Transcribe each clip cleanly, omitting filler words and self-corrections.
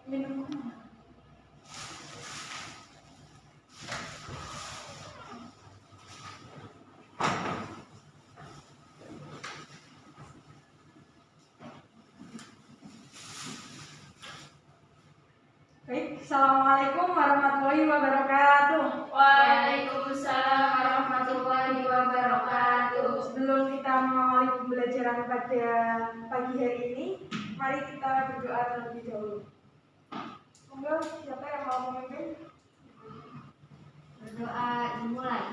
minum. Baik, Assalamualaikum warahmatullahi wabarakatuh. Waalaikumsalam warahmatullahi wabarakatuh. Sebelum kita mengawali pembelajaran pada pagi hari ini, mari kita berdoa terlebih dahulu. Monggo, siapa yang mau memimpin? Berdoa dimulai.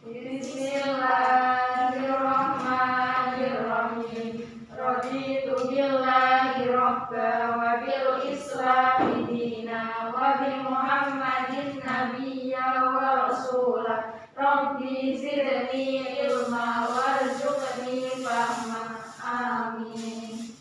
Bismillahirrahmanirrahim. Raditu billahi rabba wa bil islami dina wa bi Muhammadin nabiyya wa rasulah. Rabbi zidni ilma warzuqni fahma. Amin.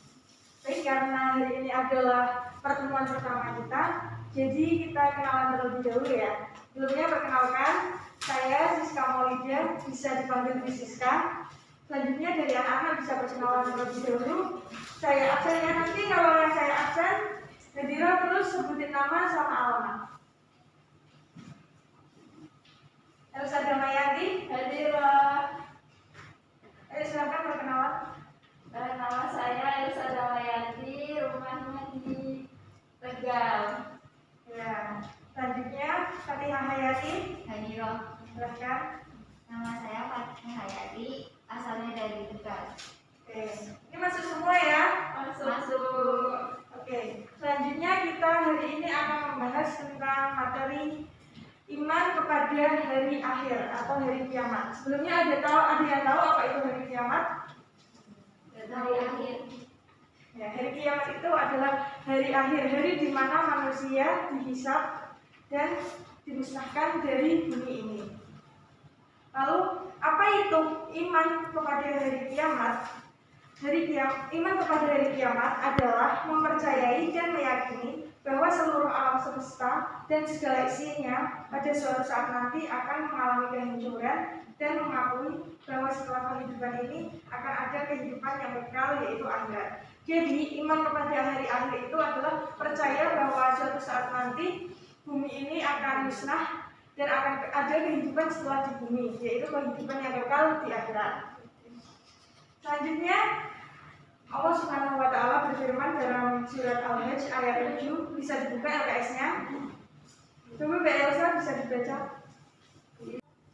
Baik, karena hari ini adalah pertemuan pertama kita, jadi kita kenalan terlebih dahulu ya. Sebelumnya perkenalkan, saya Siska Maulida, bisa dipanggil Bu Siska. Selanjutnya dari anak-anak bisa perkenalan terlebih dahulu. Saya absennya nanti, kalau yang saya absen, Nadira terus sebutin nama sama alamat. Elsa Damayanti, Nadira. Ayo silakan perkenalan. Nama saya Elsa Damayanti, rumahnya di Tegal. Ya. Selanjutnya Fatihah Hayati, Hadiro. silakan. Nama saya Fatihah Hayati, asalnya dari Tegal. Oke, ini masuk semua ya? Masuk. Oke, selanjutnya kita hari ini akan membahas tentang materi iman kepada hari akhir atau hari kiamat. Sebelumnya ada yang tahu apa itu hari kiamat? Hari akhir. Ya, hari kiamat itu adalah hari akhir, hari di mana manusia dihisab dan dimusnahkan dari bumi ini. Lalu, apa itu iman kepada hari kiamat? Iman kepada hari kiamat adalah mempercayai dan meyakini bahwa seluruh alam semesta dan segala isinya pada suatu saat nanti akan mengalami kehancuran dan mengakui bahwa setelah kehidupan ini akan ada kehidupan yang kekal, yaitu akhirat. Jadi, iman kepada hari akhir itu adalah percaya bahwa suatu saat nanti bumi ini akan musnah dan akan ada kehidupan setelah di bumi, yaitu kehidupan yang kekal di akhirat. Selanjutnya, Allah Subhanahu wa Ta'ala berfirman dalam surat Al-Hajj ayat 7, bisa dibuka LKS-nya. Coba Mbak Elsa bisa dibaca.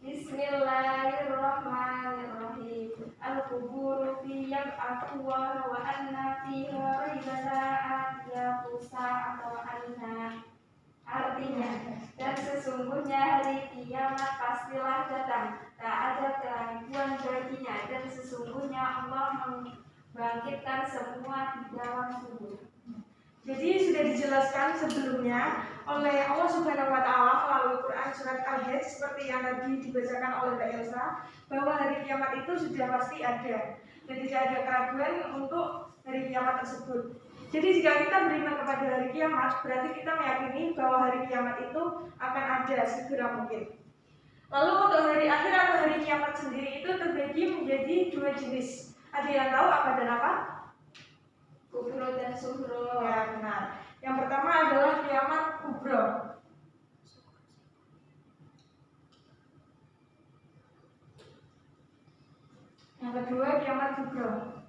Bismillahirrahmanirrahim. Al-quburu fi yab'athuwa wa anna fiha ribala'at yaqusa atau anna. Artinya, dan sesungguhnya hari kiamat pastilah datang, tak ada keraguan baginya, dan sesungguhnya Allah membangkitkan semua di dalam kubur. Jadi sudah dijelaskan sebelumnya oleh Allah Subhanahu wa Ta'ala melalui Quran surat Al-Hajj seperti yang tadi dibacakan oleh Mbak Elsa, bahwa hari kiamat itu sudah pasti ada dan tidak ada keraguan untuk hari kiamat tersebut. Jadi jika kita beriman kepada hari kiamat, berarti kita meyakini bahwa hari kiamat itu akan ada segera mungkin. Lalu untuk hari akhir atau hari kiamat sendiri itu terbagi menjadi dua jenis. Ada yang tahu apa dan apa? Kubro dan suhro. Ya, benar. Yang pertama adalah kiamat kubro. Yang kedua kiamat kubro.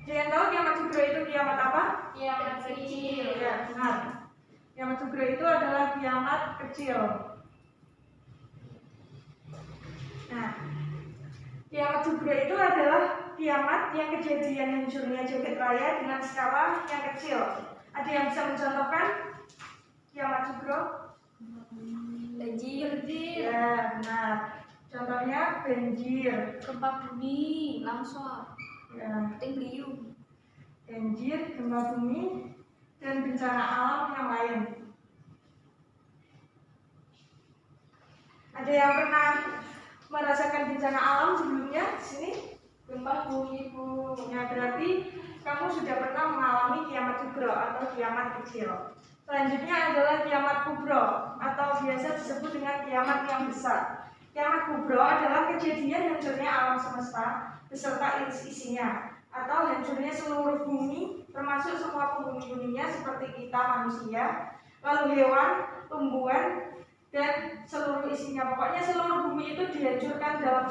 Ada yang tahu kiamat kubro itu kiamat apa? Kiamat kecil. Ya, benar. Kiamat kubro itu adalah kiamat kecil. Nah, kiamat kubro itu adalah kiamat yang kejadian hancurnya jagat raya dengan skala yang kecil. Ada yang bisa mencontohkan kiamat kubro? Banjir. Ya, benar. Contohnya banjir, Gempa bumi, longsor, ya, puting beliung. banjir, gempa bumi, dan bencana alam yang lain. Ada yang pernah merasakan bencana alam sebelumnya di sini? Gempa bumi, Bu. Ya, berarti kamu sudah pernah mengalami kiamat kubro atau kiamat kecil. Selanjutnya adalah kiamat kubro atau biasa disebut dengan kiamat yang besar. Kiamat kubro adalah kejadian hancurnya alam semesta beserta isinya, atau hancurnya seluruh bumi termasuk semua penghuni-huninya seperti kita manusia, lalu hewan, tumbuhan, dan seluruh isinya. Pokoknya seluruh bumi itu dihancurkan dalam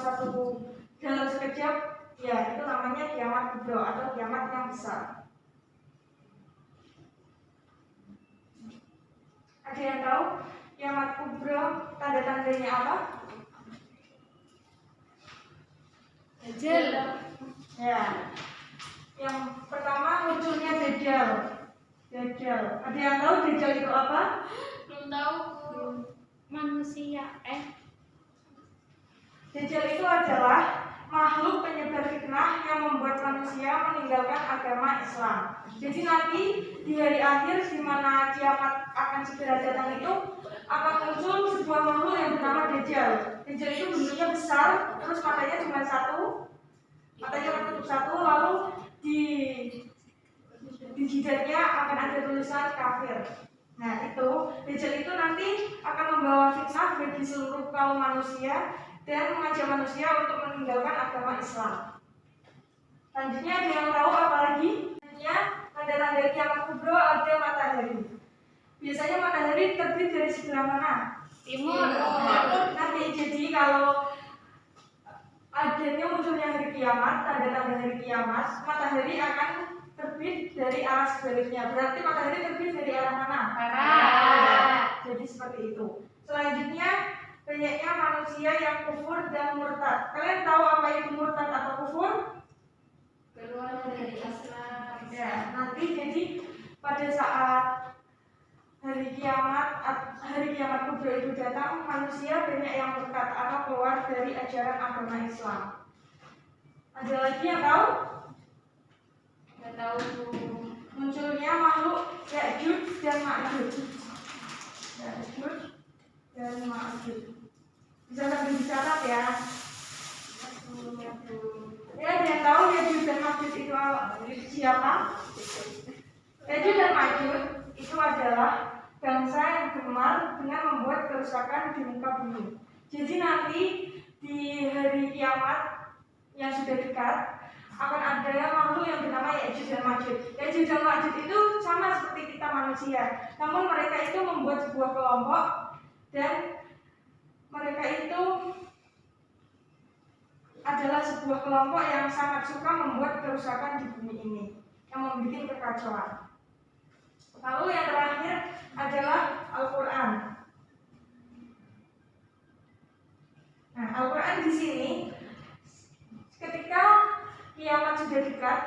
sekejap. Ya, itu namanya kiamat kubro atau kiamat yang besar. Ada yang tahu kiamat kubro tanda-tandanya apa? Dajjal. Ya. Yang pertama munculnya Dajjal. Ada yang tahu Dajjal itu apa? Belum tahu. Manusia. Dajjal itu adalah makhluk penyebar fitnah yang membuat manusia meninggalkan agama Islam. Jadi nanti di hari akhir di mana kiamat akan segera datang itu akan muncul sebuah makhluk yang bernama Dajjal. Dajjal itu bentuknya besar, terus matanya cuma satu, matanya tertutup satu, lalu di jidatnya akan ada tulisan kafir. Nah itu Dajjal itu nanti akan membawa fitnah bagi seluruh kaum manusia dan mengajak manusia untuk meninggalkan agama Islam. Selanjutnya ada yang tahu apa lagi? Tanda-tanda kiamat kubro ada matahari. Biasanya matahari terbit dari sebelah mana? Timur. Nanti jadi kalau adanya munculnya hari kiamat, tanda-tanda hari kiamat, matahari akan terbit dari arah sebaliknya. Berarti matahari terbit dari arah mana? Barat. Jadi seperti itu. Selanjutnya banyaknya manusia yang kufur dan murtad. Kalian tahu apa itu murtad atau kufur? Keluar dari Islam. Ya, nanti jadi pada saat hari kiamat kubro itu datang, manusia banyak yang murtad atau keluar dari ajaran agama Islam. Ada lagi yang tahu? Nggak tahu. Munculnya makhluk Ya'juj dan Ma'juj. Bisa sambil dicatat ya. Ya, ada yang tahu Ya'juj dan Ma'juj itu siapa? Ya'juj dan Ma'juj itu adalah bangsa yang gemar dengan membuat kerusakan di muka bumi. Jadi nanti di hari kiamat yang sudah dekat akan ada makhluk yang bernama Ya'juj dan Ma'juj. Ya'juj dan Ma'juj itu sama seperti kita manusia, namun mereka itu membuat sebuah kelompok dan mereka itu adalah sebuah kelompok yang sangat suka membuat kerusakan di bumi ini, yang membuat kekacauan. Lalu yang terakhir adalah Al-Quran. Nah, Al-Quran di sini ketika kiamat sudah dekat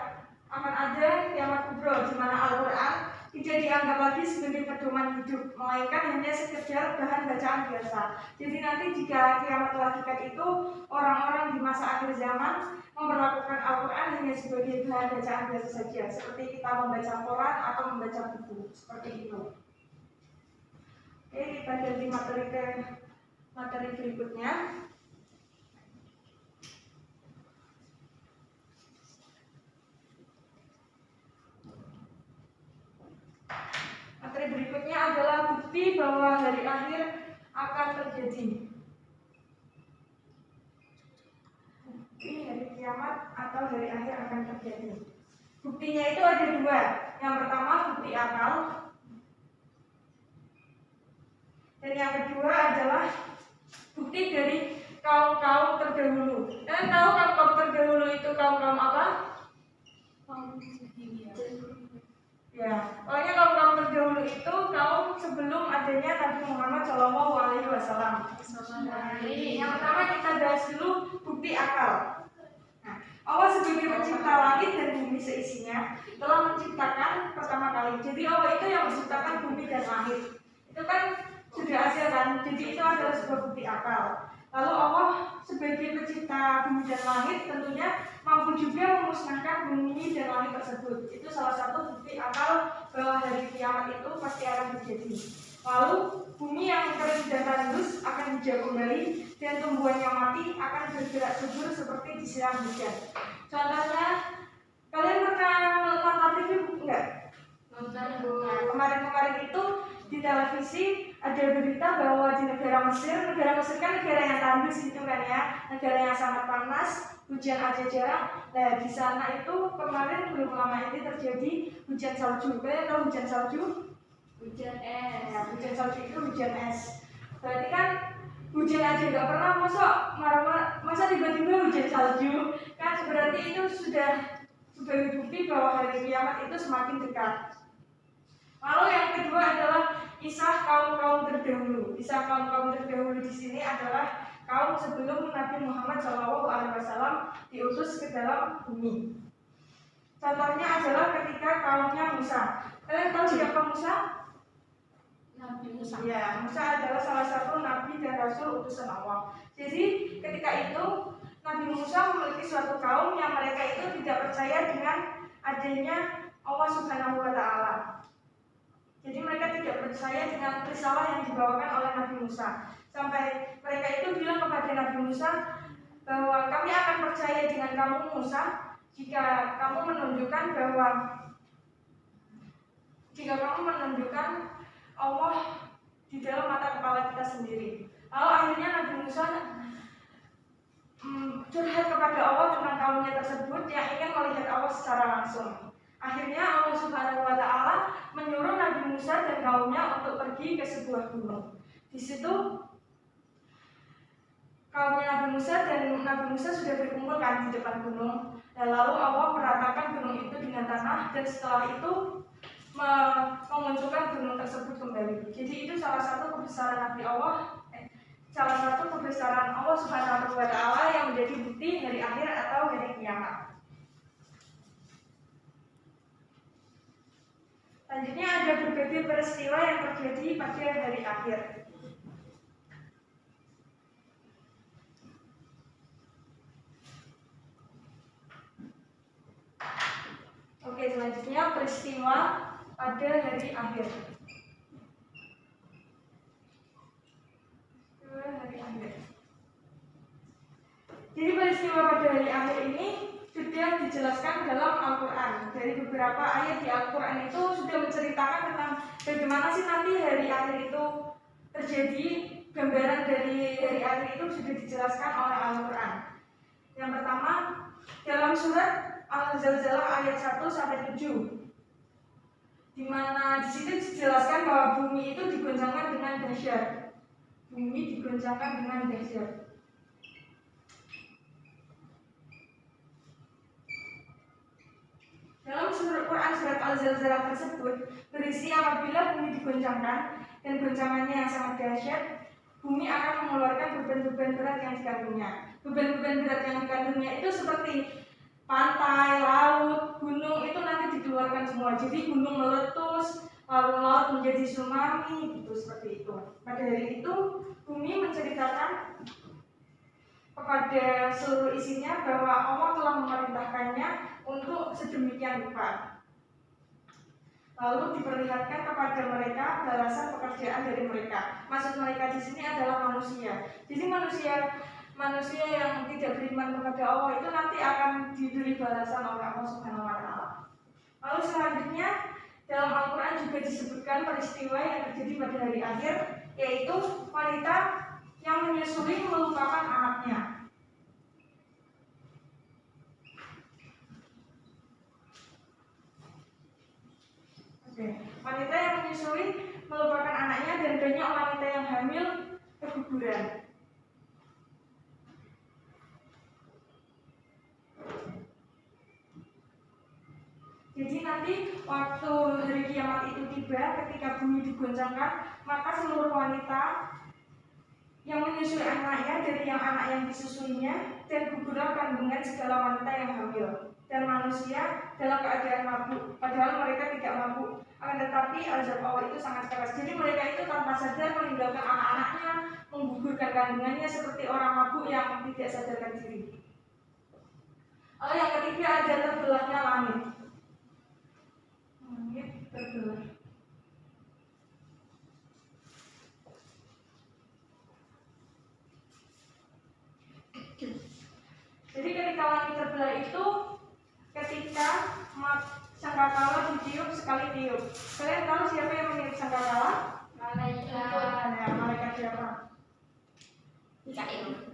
akan ada kiamat kubro di mana Al-Quran tidak dianggap lagi sebagai pedoman hidup, melainkan hanya sekedar bahan bacaan biasa. Jadi nanti jika kiamat telah dekat itu orang-orang di masa akhir zaman memperlakukan Al-Quran hanya sebagai bahan bacaan biasa saja, seperti kita membaca Quran atau membaca buku, seperti itu. Oke, kita ganti materi berikutnya. Materi berikutnya adalah bukti bahwa hari akhir akan terjadi. Bukti hari kiamat atau hari akhir akan terjadi. Buktinya itu ada dua. Yang pertama bukti akal, dan yang kedua adalah bukti dari kaum-kaum terdahulu. Kalian tahu kaum-kaum terdahulu itu kaum-kaum apa? Kaum Jahiliyah. Ya, pokoknya kaum-kaum terdahulu itu kaum sebelum adanya Nabi Muhammad SAW. Yang pertama kita bahas dulu bukti akal. Nah, Allah sebagai pencipta langit dan bumi seisinya telah menciptakan pertama kali. Jadi Allah itu yang menciptakan bumi dan langit. Itu kan sudah ada kan? Jadi itu adalah sebuah bukti akal. Lalu Allah sebagai pencipta bumi dan langit tentunya mampu juga memusnahkan bumi dan langit tersebut. Itu salah satu bukti akal bahwa hari kiamat itu pasti akan terjadi. Lalu bumi yang kering dan tandus akan hijau kembali dan tumbuhan yang mati akan bergerak subur seperti disiram hujan. Contohnya, kalian pernah nonton TV enggak? Nonton. Nah, kemarin-kemarin itu di televisi ada ada berita bahwa di negara Mesir kan negara yang tandus gitu kan ya, negara yang sangat panas, hujan aja jarang. Nah di sana itu kemarin belum lama ini terjadi hujan salju. Kalian tahu hujan salju? Hujan es. Ya, hujan salju itu hujan es. Berarti kan hujan aja nggak pernah, masa tiba-tiba hujan salju? Kan berarti itu sudah sebagai bukti bahwa hari kiamat itu semakin dekat. Lalu yang kedua adalah kisah kaum-kaum terdahulu. Kisah kaum-kaum terdahulu di sini adalah kaum sebelum Nabi Muhammad SAW diutus ke dalam bumi. Contohnya adalah ketika kaumnya Musa. Kalian tahu siapa Musa? Nabi Musa. Ya, Musa adalah salah satu nabi dan rasul utusan Allah. Jadi ketika itu Nabi Musa memiliki suatu kaum yang mereka itu tidak percaya dengan adanya Allah Subhanahu wa Ta'ala. Jadi mereka tidak percaya dengan risalah yang dibawakan oleh Nabi Musa. Sampai mereka itu bilang kepada Nabi Musa bahwa kami akan percaya dengan kamu Musa jika kamu menunjukkan Allah di dalam mata kepala kita sendiri. Lalu akhirnya Nabi Musa curhat kepada Allah tentang kaumnya tersebut yang ingin melihat Allah secara langsung. Akhirnya Allah Subhanahu wa Ta'ala menyuruh Nabi Musa dan kaumnya untuk pergi ke sebuah gunung. Di situ kaumnya Nabi Musa sudah berkumpulkan di depan gunung. Dan lalu Allah meratakan gunung itu dengan tanah dan setelah itu memunculkan gunung tersebut kembali. Jadi itu salah satu kebesaran Allah Subhanahu wa Ta'ala yang menjadi bukti hari akhir atau hari kiamat. Selanjutnya ada berbagai peristiwa yang terjadi pada hari akhir. Oke, selanjutnya peristiwa pada hari akhir. Jadi peristiwa pada hari akhir ini sudah dijelaskan dalam Al-Quran. Dari beberapa ayat di Al-Quran itu sudah menceritakan tentang bagaimana sih nanti hari akhir itu terjadi. Gambaran dari hari akhir itu sudah dijelaskan oleh Al-Quran. Yang pertama dalam surat Al-Zalzalah ayat 1-7, di mana di situ dijelaskan bahwa bumi itu digoncangkan dengan dahsyat. Bumi digoncangkan dengan dahsyat. Dalam Quran surat Al-Zalzalah tersebut berisi apabila bumi digoncangkan dan goncangannya yang sangat dahsyat, bumi akan mengeluarkan beban-beban berat yang dikandungnya. Beban-beban berat yang dikandungnya itu seperti pantai, laut, gunung itu nanti dikeluarkan semua. Jadi gunung meletus, lalu laut menjadi tsunami, gitu seperti itu. Pada hari itu bumi menceritakan kepada seluruh isinya bahwa Allah telah memerintahkannya untuk sedemikian rupa. Lalu diperlihatkan kepada mereka balasan pekerjaan dari mereka. Maksud mereka di sini adalah manusia. Jadi manusia yang tidak beriman kepada Allah itu nanti akan diberi balasan oleh Allah Subhanahu wa Ta'ala. Lalu selanjutnya dalam Al-Quran juga disebutkan peristiwa yang terjadi pada hari akhir, yaitu wanita yang menyusui melupakan anaknya. Wanita yang menyusui melupakan anaknya dan banyak wanita yang hamil keguguran. Jadi nanti waktu hari kiamat itu tiba, ketika bumi digoncangkan, maka seluruh wanita yang menyusui anaknya dari yang anak yang disusuinya dan guguran kandungan segala wanita yang hamil dan manusia dalam keadaan mabuk, padahal mereka tidak mabuk. Akan tetapi azab Allah itu sangat keras. Jadi mereka itu tanpa sadar meninggalkan anak-anaknya, menggugurkan kandungannya seperti orang mabuk yang tidak sadarkan diri. Lalu yang ketiga ada terbelahnya langit. Langit terbelah. Jadi ketika langit terbelah itu ketika sangkakala ditiup sekali tiup. Kalian tahu siapa yang meniup sangkakala? Malaikat. siapa? Mikail.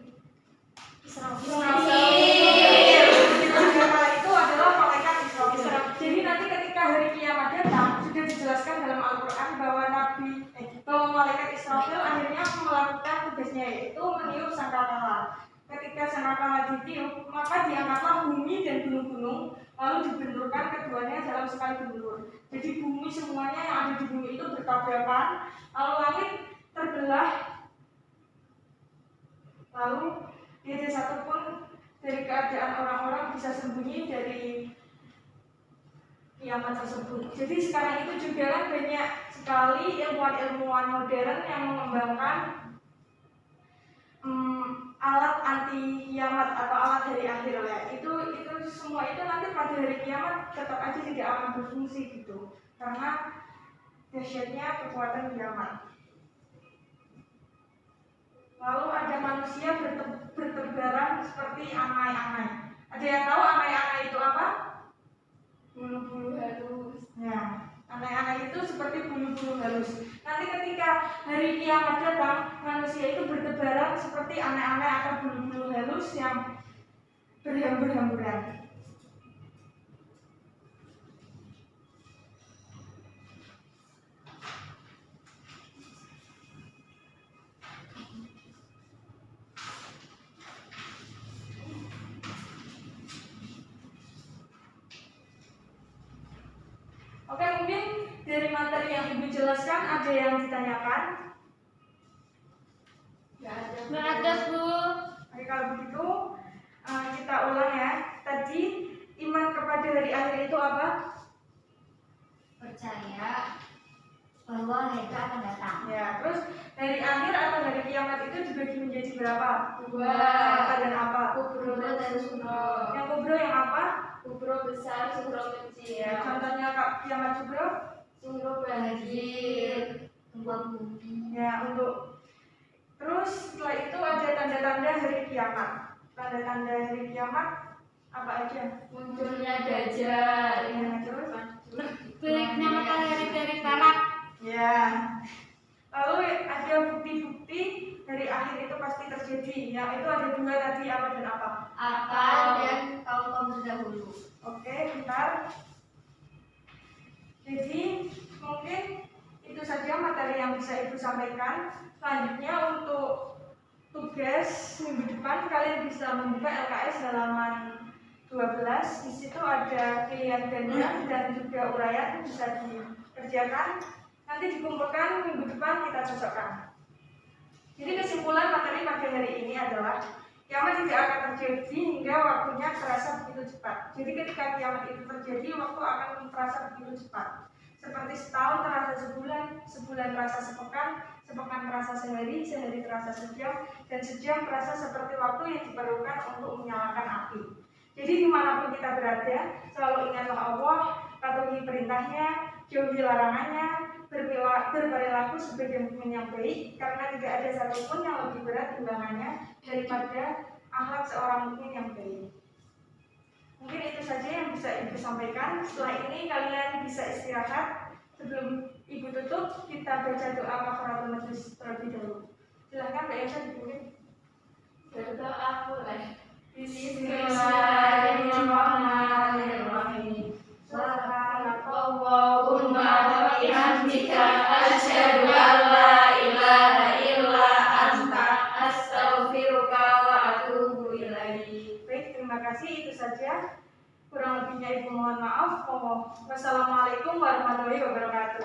Israfil. Itu adalah malaikat Israfil. Jadi nanti ketika hari kiamat datang sudah dijelaskan dalam Al-Quran bahwa bahwa malaikat Israfil akhirnya melakukan tugasnya, yaitu meniup sangkakala. Ketika sangkakala ditiup, maka diangkatlah bumi dan gunung-gunung, lalu dibenturkan keduanya dalam sekali bentur. Jadi bumi semuanya yang ada di bumi itu bertabrakan, lalu langit terbelah, lalu tidak satupun dari keadaan orang-orang bisa sembunyi dari kiamat tersebut. Jadi sekarang itu juga kan banyak sekali ilmuwan-ilmuwan modern yang mengembangkan alat anti kiamat atau alat hari akhir ya. Itu semua itu nanti pada hari kiamat tetap aja tidak akan berfungsi gitu, karena dahsyatnya kekuatan kiamat. Lalu ada manusia bertebaran seperti angai-angai. Ada yang tahu angai-angai itu apa? Bulu-bulu halus. Ya, angai-angai itu seperti bulu-bulu halus. Nanti ketika hari kiamat datang, manusia itu bertebaran seperti angai-angai atau bulu-bulu halus yang berhambur-hamburan. Oke, mungkin dari materi yang Ibu jelaskan ada yang ditanyakan? Nggak ada, Bu. Oke, kalau begitu kita ulang ya. Tadi iman kepada hari akhir itu apa? Percaya bahwa hari akan datang. Ya, terus hari akhir atau hari kiamat itu dibagi menjadi berapa? Dua. Apa dan apa? Kubro dan suro. Yang kubro yang apa? Kubro besar, suro kecil. Ya, contohnya kiamat kubro? Suro banjir, tumpah bumi. Ya, untuk terus setelah itu ada tanda-tanda hari kiamat. Tanda-tanda hari kiamat apa aja? Munculnya Dajjal. Ya, terus Baliknya matahari dari barat. ya. Lalu ada bukti-bukti dari akhir itu pasti terjadi. Yang itu ada dua tadi, apa dan apa? Akal dan kaum terdahulu. Oke, bentar. Jadi mungkin itu saja materi yang bisa Ibu sampaikan. Selanjutnya untuk tugas minggu depan kalian bisa membuka LKS halaman 12. Di situ ada pilihan ganda dan juga uraian bisa dikerjakan. Nanti dikumpulkan minggu depan kita cocokkan. Jadi kesimpulan materi pada hari ini adalah kiamat tidak akan terjadi hingga waktunya terasa begitu cepat. Jadi ketika kiamat itu terjadi, waktu akan terasa begitu cepat. Seperti setahun terasa sebulan, sebulan terasa sepekan, sepekan terasa sehari, sehari terasa sejam, dan sejam terasa seperti waktu yang diperlukan untuk menyalakan api. Jadi dimanapun kita berada, selalu ingatlah Allah, patuhi perintahnya, jauhi larangannya, berperilaku sebagai mukmin yang baik, karena tidak ada satupun yang lebih berat timbangannya daripada akhlak seorang mukmin yang baik. Mungkin itu saja yang bisa Ibu sampaikan. Setelah ini kalian bisa istirahat. Sebelum Ibu tutup, kita baca doa kafaratul majlis terlebih dahulu. Silahkan Mbak Yasa dipimpin. Berdoa mulai. Bismillahirrahmanirrahim. Subhanallahumma wa bihamdika asyhadu an la ilaha illa anta astaghfiruka wa atubu ilaik. Baik, terima kasih. Itu saja. Kurang lebihnya Ibu mohon maaf. Wassalamualaikum warahmatullahi wabarakatuh.